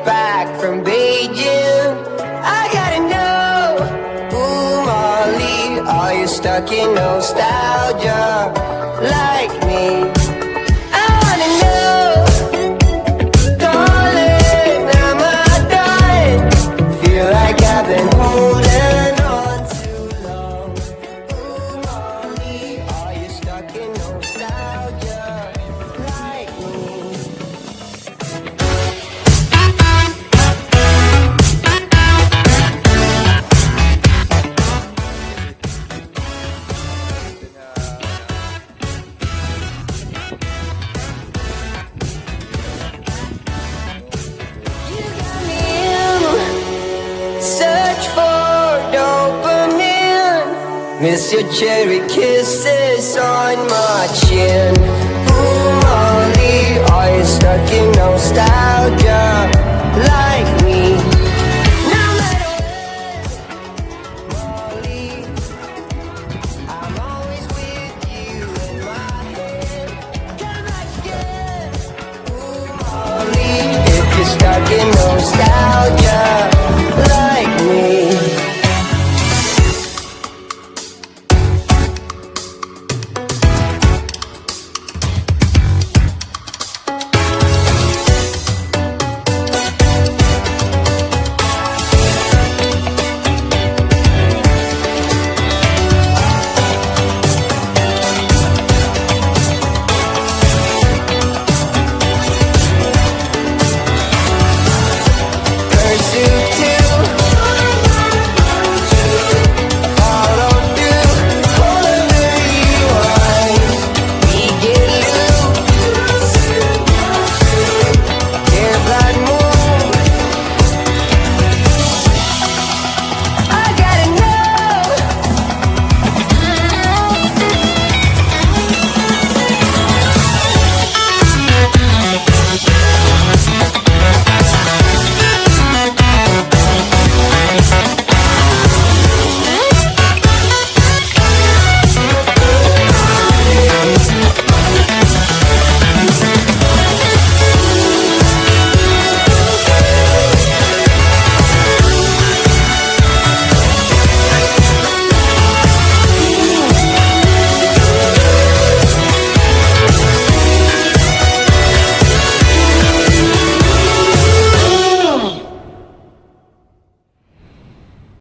back from Beijing. I gotta know, ooh Molly, are you stuck in nostalgia like me? I wanna know, darling, am I done? Feel like I've been holding on too long. Ooh Molly, are you stuck in nostalgia like me? Search for dopamine. Miss your cherry kisses on my chin. Ooh, Molly, are you stuck in nostalgia like me? No matter what, Molly, I'm always with you in my head. Come back again. Ooh, Molly, if you're stuck in nostalgia.